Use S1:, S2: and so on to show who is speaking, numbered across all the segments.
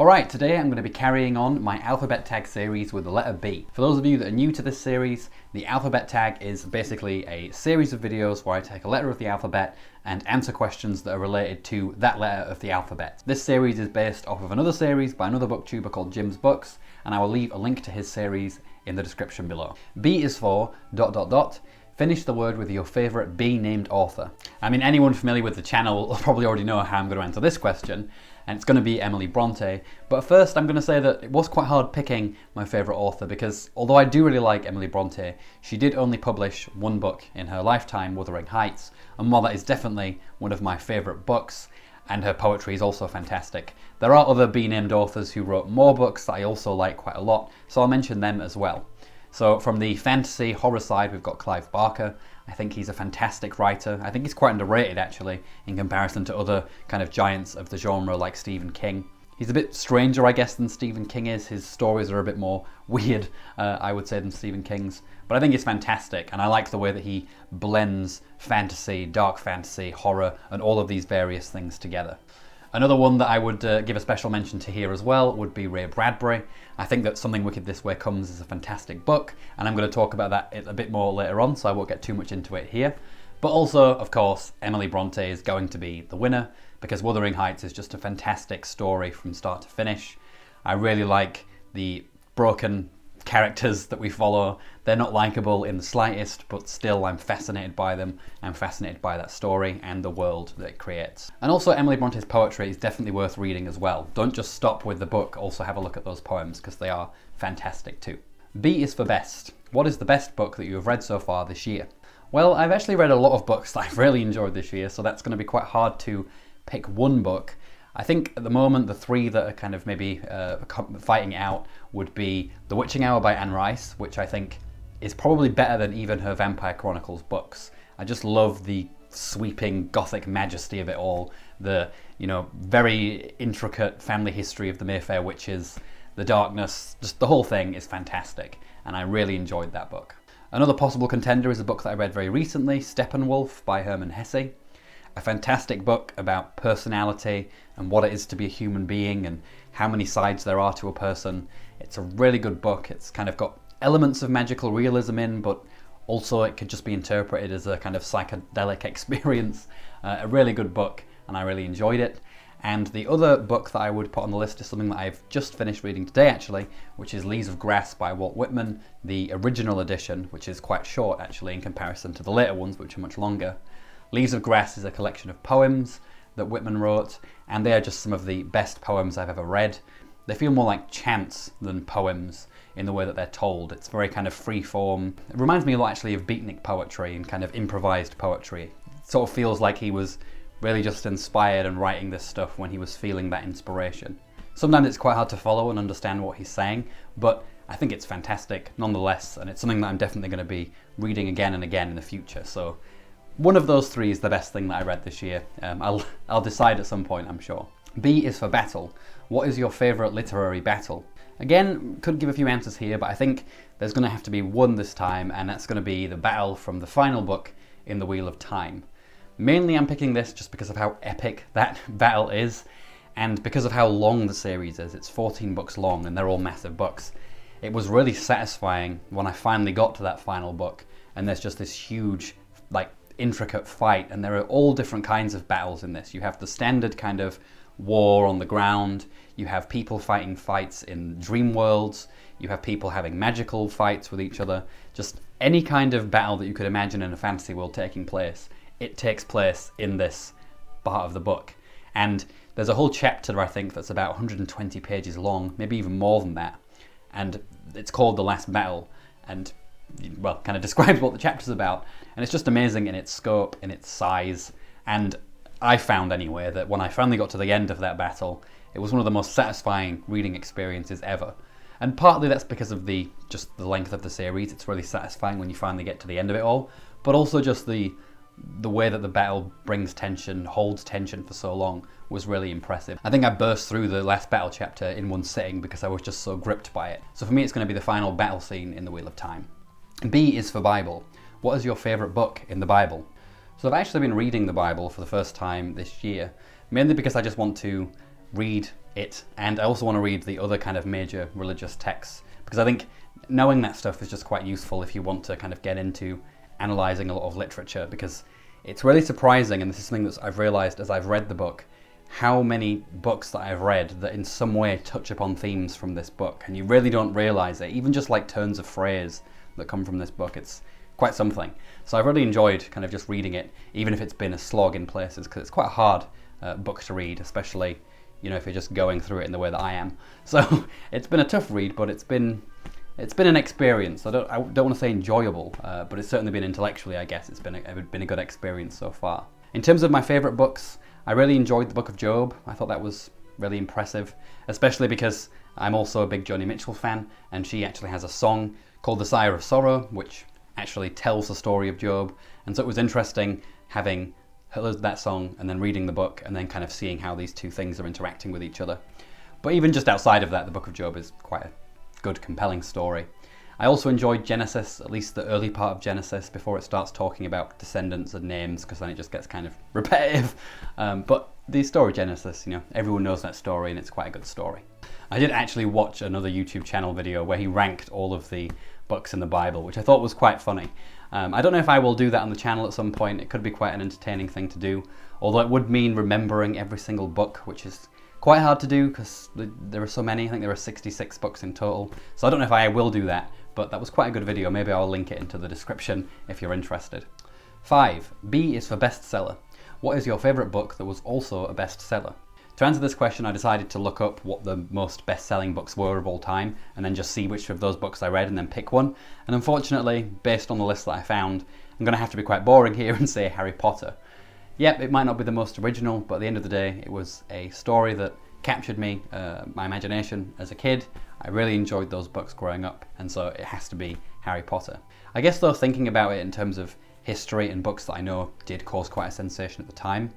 S1: Alright, today I'm going to be carrying on my alphabet tag series with the letter B. For those of you that are new to this series, the alphabet tag is basically a series of videos where I take a letter of the alphabet and answer questions that are related to that letter of the alphabet. This series is based off of another series by another booktuber called Jim's Books, and I will leave a link to his series in the description below. B is for ... Finish the word with your favourite B named author. I mean, anyone familiar with the channel will probably already know how I'm going to answer this question, and it's going to be Emily Bronte. But first I'm going to say that it was quite hard picking my favourite author because although I do really like Emily Bronte, she did only publish one book in her lifetime, Wuthering Heights, and while that is definitely one of my favourite books, and her poetry is also fantastic, there are other B named authors who wrote more books that I also like quite a lot, so I'll mention them as well. So from the fantasy horror side, we've got Clive Barker. I think he's a fantastic writer. I think he's quite underrated actually in comparison to other kind of giants of the genre like Stephen King. He's a bit stranger, I guess, than Stephen King is. His stories are a bit more weird, I would say, than Stephen King's. But I think it's fantastic, and I like the way that he blends fantasy, dark fantasy, horror, and all of these various things together. Another one that I would give a special mention to here as well would be Ray Bradbury. I think that Something Wicked This Way Comes is a fantastic book, and I'm going to talk about that a bit more later on, so I won't get too much into it here. But also, of course, Emily Bronte is going to be the winner, because Wuthering Heights is just a fantastic story from start to finish. I really like the broken characters that we follow. They're not likable in the slightest, but still I'm fascinated by them. I'm fascinated by that story and the world that it creates. And also Emily Bronte's poetry is definitely worth reading as well. Don't just stop with the book, also have a look at those poems because they are fantastic too. B is for best. What is the best book that you have read so far this year? Well, I've actually read a lot of books that I've really enjoyed this year, so that's going to be quite hard to pick one book. I think at the moment the three that are kind of maybe fighting out would be The Witching Hour by Anne Rice, which I think is probably better than even her Vampire Chronicles books. I just love the sweeping gothic majesty of it all, the very intricate family history of the Mayfair witches, the darkness, just the whole thing is fantastic, and I really enjoyed that book. Another possible contender is a book that I read very recently, Steppenwolf by Hermann Hesse. A fantastic book about personality and what it is to be a human being and how many sides there are to a person. It's a really good book. It's kind of got elements of magical realism in, but also it could just be interpreted as a kind of psychedelic experience. A really good book, and I really enjoyed it. And the other book that I would put on the list is something that I've just finished reading today actually, which is Leaves of Grass by Walt Whitman, the original edition, which is quite short actually in comparison to the later ones, which are much longer. Leaves of Grass is a collection of poems that Whitman wrote, and they are just some of the best poems I've ever read. They feel more like chants than poems in the way that they're told. It's very kind of free form. It reminds me a lot actually of beatnik poetry and kind of improvised poetry. It sort of feels like he was really just inspired and writing this stuff when he was feeling that inspiration. Sometimes it's quite hard to follow and understand what he's saying, but I think it's fantastic nonetheless, and it's something that I'm definitely going to be reading again and again in the future. So one of those three is the best thing that I read this year. I'll decide at some point, I'm sure. B is for battle. What is your favourite literary battle? Again, could give a few answers here, but I think there's going to have to be one this time, and that's going to be the battle from the final book in The Wheel of Time. Mainly I'm picking this just because of how epic that battle is, and because of how long the series is. It's 14 books long, and they're all massive books. It was really satisfying when I finally got to that final book, and there's just this huge, intricate fight, and there are all different kinds of battles in this. You have the standard kind of war on the ground, you have people fighting fights in dream worlds, you have people having magical fights with each other, just any kind of battle that you could imagine in a fantasy world taking place, it takes place in this part of the book. And there's a whole chapter, I think, that's about 120 pages long, maybe even more than that, and it's called The Last Battle, and well, kind of describes what the chapter's about, and it's just amazing in its scope, in its size, and I found anyway that when I finally got to the end of that battle, it was one of the most satisfying reading experiences ever. And partly that's because of just the length of the series. It's really satisfying when you finally get to the end of it all, but also just the way that the battle brings tension, holds tension for so long was really impressive. I think I burst through the last battle chapter in one sitting because I was just so gripped by it. So for me it's going to be the final battle scene in The Wheel of Time. B is for Bible. What is your favourite book in the Bible? So I've actually been reading the Bible for the first time this year, mainly because I just want to read it, and I also want to read the other kind of major religious texts, because I think knowing that stuff is just quite useful if you want to kind of get into analysing a lot of literature, because it's really surprising, and this is something that I've realised as I've read the book, how many books that I've read that in some way touch upon themes from this book, and you really don't realise it, even just like turns of phrase that come from this book. It's quite something. So I've really enjoyed kind of just reading it, even if it's been a slog in places, because it's quite a hard book to read, especially, you know, if you're just going through it in the way that I am. So it's been a tough read, but it's been an experience. I don't want to say enjoyable, but it's certainly been intellectually, I guess, it's been a good experience so far. In terms of my favourite books, I really enjoyed the Book of Job. I thought that was really impressive, especially because I'm also a big Joni Mitchell fan, and she actually has a song called The Sire of Sorrow, which actually tells the story of Job. And so it was interesting having heard that song and then reading the book and then kind of seeing how these two things are interacting with each other. But even just outside of that, the Book of Job is quite a good, compelling story. I also enjoyed Genesis, at least the early part of Genesis, before it starts talking about descendants and names, because then it just gets kind of repetitive. But the story of Genesis, you know, everyone knows that story, and it's quite a good story. I did actually watch another YouTube channel video where he ranked all of the books in the Bible, which I thought was quite funny. I don't know if I will do that on the channel at some point. It could be quite an entertaining thing to do, although it would mean remembering every single book, which is quite hard to do because there are so many. I think there are 66 books in total. So I don't know if I will do that, but that was quite a good video. Maybe I'll link it into the description if you're interested. 5. B is for bestseller. What is your favourite book that was also a bestseller? To answer this question, I decided to look up what the most best-selling books were of all time, and then just see which of those books I read and then pick one. And unfortunately, based on the list that I found, I'm going to have to be quite boring here and say Harry Potter. Yep, it might not be the most original, but at the end of the day, it was a story that captured me, my imagination as a kid. I really enjoyed those books growing up, and so it has to be Harry Potter. I guess though, thinking about it in terms of history and books that I know did cause quite a sensation at the time,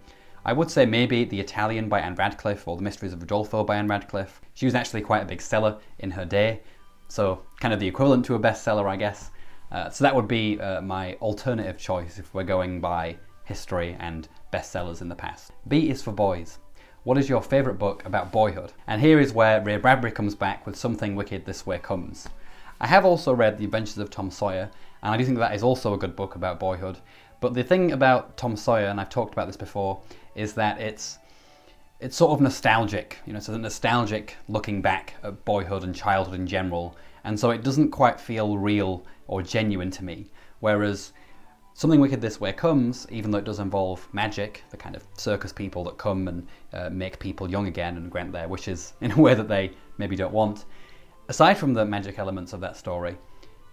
S1: I would say maybe The Italian by Anne Radcliffe, or The Mysteries of Udolpho by Anne Radcliffe. She was actually quite a big seller in her day, so kind of the equivalent to a bestseller, I guess. So that would be my alternative choice if we're going by history and bestsellers in the past. B is for boys. What is your favourite book about boyhood? And here is where Ray Bradbury comes back with Something Wicked This Way Comes. I have also read The Adventures of Tom Sawyer, and I do think that is also a good book about boyhood. But the thing about Tom Sawyer, and I've talked about this before, is that it's sort of nostalgic. You know, it's a nostalgic looking back at boyhood and childhood in general, and so it doesn't quite feel real or genuine to me. Whereas Something Wicked This Way Comes, even though it does involve magic, the kind of circus people that come and make people young again and grant their wishes in a way that they maybe don't want. Aside from the magic elements of that story,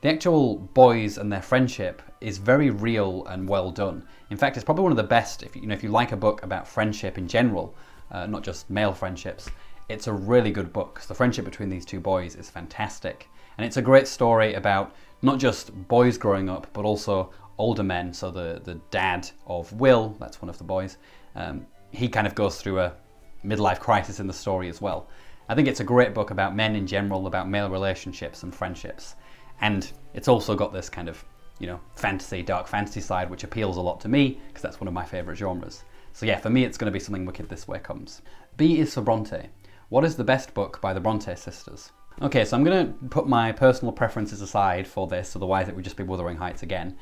S1: the actual boys and their friendship is very real and well done. In fact, it's probably one of the best, if you like a book about friendship in general, not just male friendships, it's a really good book, because the friendship between these two boys is fantastic. And it's a great story about not just boys growing up, but also older men. So the dad of Will, that's one of the boys, he kind of goes through a midlife crisis in the story as well. I think it's a great book about men in general, about male relationships and friendships. And it's also got this kind of, fantasy, dark fantasy side, which appeals a lot to me, because that's one of my favourite genres. So yeah, for me it's going to be Something Wicked This Way Comes. B is for Bronte. What is the best book by the Bronte sisters? Okay, so I'm going to put my personal preferences aside for this, otherwise it would just be Wuthering Heights again.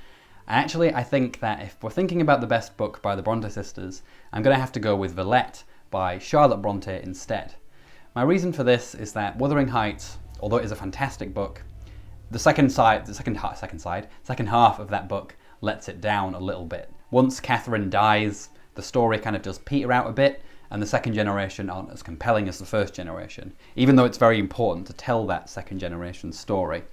S1: Actually, I think that if we're thinking about the best book by the Bronte sisters, I'm going to have to go with Villette by Charlotte Bronte instead. My reason for this is that Wuthering Heights, although it is a fantastic book, the second half of that book lets it down a little bit. Once Catherine dies, the story kind of does peter out a bit, and the second generation aren't as compelling as the first generation, even though it's very important to tell that second generation story.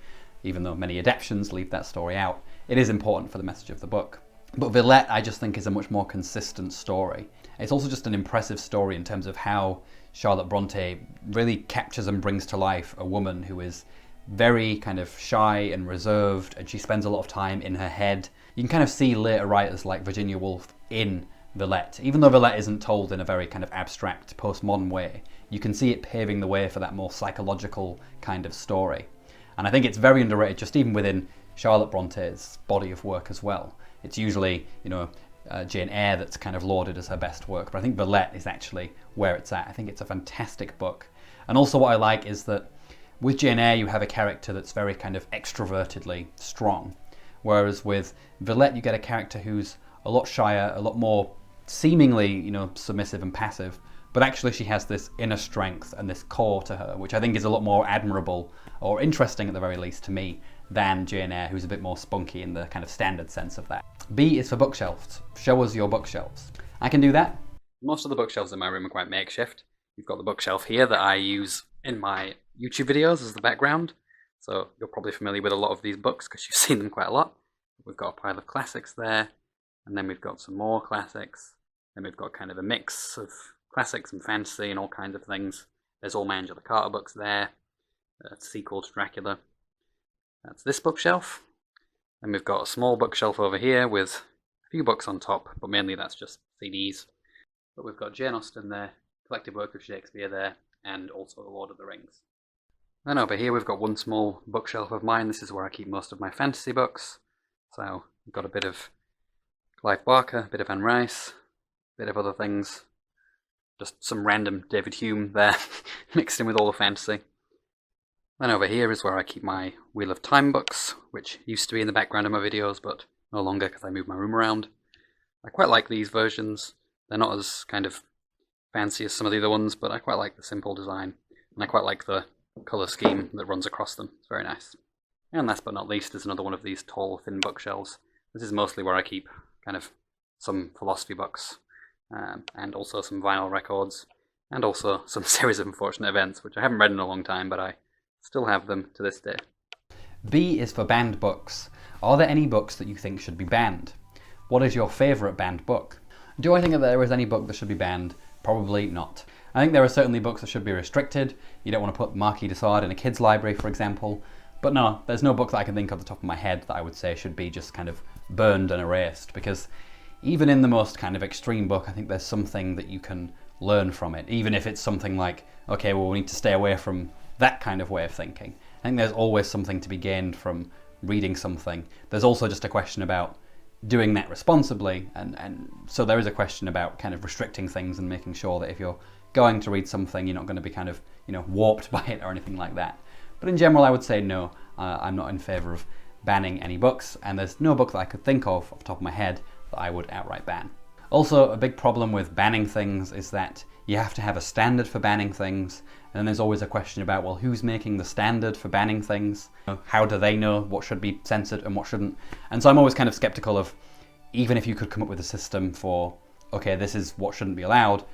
S1: Even though many adaptions leave that story out, it is important for the message of the book. But Villette, I just think, is a much more consistent story. It's also just an impressive story in terms of how Charlotte Bronte really captures and brings to life a woman who is very kind of shy and reserved, and she spends a lot of time in her head. You can kind of see later writers like Virginia Woolf in Villette. Even though Villette isn't told in a very kind of abstract, postmodern way, you can see it paving the way for that more psychological kind of story. And I think it's very underrated, just even within Charlotte Bronte's body of work as well. It's usually, Jane Eyre that's kind of lauded as her best work, but I think Villette is actually where it's at. I think it's a fantastic book. And also what I like is that with Jane Eyre you have a character that's very kind of extrovertedly strong, whereas with Villette you get a character who's a lot shyer, a lot more seemingly, you know, submissive and passive, but actually she has this inner strength and this core to her, which I think is a lot more admirable, or interesting at the very least to me, than Jane Eyre, who's a bit more spunky in the kind of standard sense of that. B is for bookshelves. Show us your bookshelves. I can do that. Most of the bookshelves in my room are quite makeshift. You've got the bookshelf here that I use in my YouTube videos as the background, so you're probably familiar with a lot of these books because you've seen them quite a lot. We've got a pile of classics there, and then we've got some more classics, then we've got kind of a mix of classics and fantasy and all kinds of things. There's all my Angela Carter books there, a sequel to Dracula. That's this bookshelf. Then we've got a small bookshelf over here with a few books on top, but mainly that's just CDs. But we've got Jane Austen there, collected work of Shakespeare there, and also The Lord of the Rings. Then over here we've got one small bookshelf of mine. This is where I keep most of my fantasy books. So we've got a bit of Clive Barker, a bit of Anne Rice, a bit of other things. Just some random David Hume there, mixed in with all the fantasy. Then over here is where I keep my Wheel of Time books, which used to be in the background of my videos, but no longer because I moved my room around. I quite like these versions. They're not as kind of fancy as some of the other ones, but I quite like the simple design, and I quite like the colour scheme that runs across them. It's very nice. And last but not least is another one of these tall, thin bookshelves. This is mostly where I keep kind of some philosophy books, and also some vinyl records, and also some Series of Unfortunate Events, which I haven't read in a long time, but I still have them to this day. B is for banned books. Are there any books that you think should be banned? What is your favourite banned book? Do I think that there is any book that should be banned? Probably not. I think there are certainly books that should be restricted. You don't want to put Marquis de Sade in a kid's library, for example. But no, there's no book that I can think of off the top of my head that I would say should be just kind of burned and erased, because even in the most kind of extreme book, I think there's something that you can learn from it, even if it's something like, okay, well, we need to stay away from that kind of way of thinking. I think there's always something to be gained from reading something. There's also just a question about doing that responsibly, and so there is a question about kind of restricting things and making sure that if you're going to read something, you're not going to be kind of, you know, warped by it or anything like that. But in general, I would say no, I'm not in favour of banning any books, and there's no book that I could think of off the top of my head that I would outright ban. Also, a big problem with banning things is that you have to have a standard for banning things, and then there's always a question about, well, who's making the standard for banning things? How do they know what should be censored and what shouldn't? And so I'm always kind of skeptical of, even if you could come up with a system for, okay, this is what shouldn't be allowed,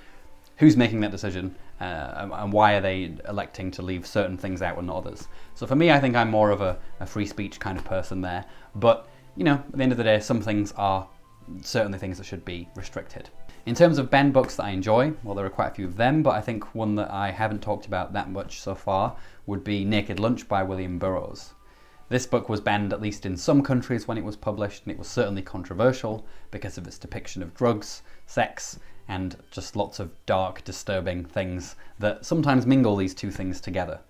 S1: who's making that decision, and why are they electing to leave certain things out and not others? So for me, I think I'm more of a free speech kind of person there, but, you know, at the end of the day, some things are certainly things that should be restricted. In terms of banned books that I enjoy, well, there are quite a few of them, but I think one that I haven't talked about that much so far would be Naked Lunch by William Burroughs. This book was banned at least in some countries when it was published, and it was certainly controversial because of its depiction of drugs, sex, and just lots of dark, disturbing things that sometimes mingle these two things together.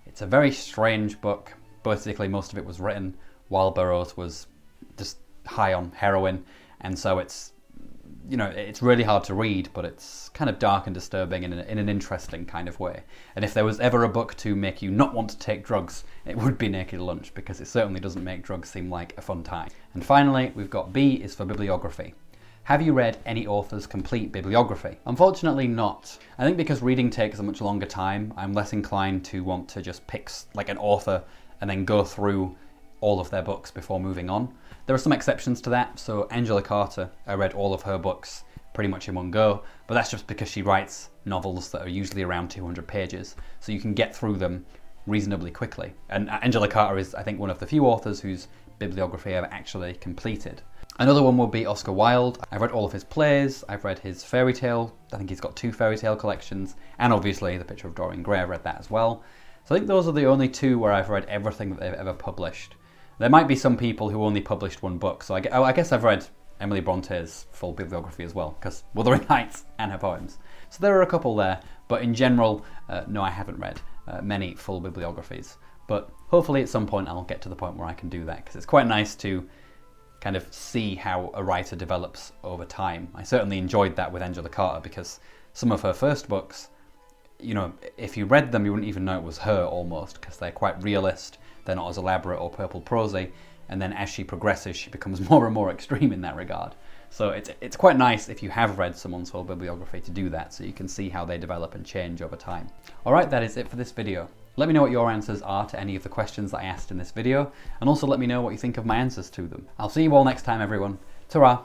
S1: It's a very strange book. Basically, most of it was written while Burroughs was just high on heroin, and so it's, you know, it's really hard to read, but it's kind of dark and disturbing in an interesting kind of way. And if there was ever a book to make you not want to take drugs, it would be Naked Lunch, because it certainly doesn't make drugs seem like a fun time. And finally, we've got B is for bibliography. Have you read any author's complete bibliography? Unfortunately not. I think because reading takes a much longer time, I'm less inclined to want to just pick like an author and then go through all of their books before moving on. There are some exceptions to that. So Angela Carter, I read all of her books pretty much in one go, but that's just because she writes novels that are usually around 200 pages, so you can get through them reasonably quickly. And Angela Carter is, I think, one of the few authors whose bibliography I've actually completed. Another one would be Oscar Wilde. I've read all of his plays, I've read his fairy tale, I think he's got 2 fairy tale collections, and obviously The Picture of Dorian Gray, I've read that as well. So I think those are the only 2 where I've read everything that they've ever published. There might be some people who only published one book, so I guess I've read Emily Bronte's full bibliography as well, because Wuthering Heights and her poems. So there are a couple there, but in general, no, I haven't read many full bibliographies. But hopefully at some point I'll get to the point where I can do that, because it's quite nice to kind of see how a writer develops over time. I certainly enjoyed that with Angela Carter, because some of her first books, you know, if you read them you wouldn't even know it was her almost, because they're quite realist, they're not as elaborate or purple prosy, and then as she progresses she becomes more and more extreme in that regard. So it's quite nice if you have read someone's whole bibliography to do that, so you can see how they develop and change over time. Alright, that is it for this video. Let me know what your answers are to any of the questions that I asked in this video, and also let me know what you think of my answers to them. I'll see you all next time everyone. Ta-ra!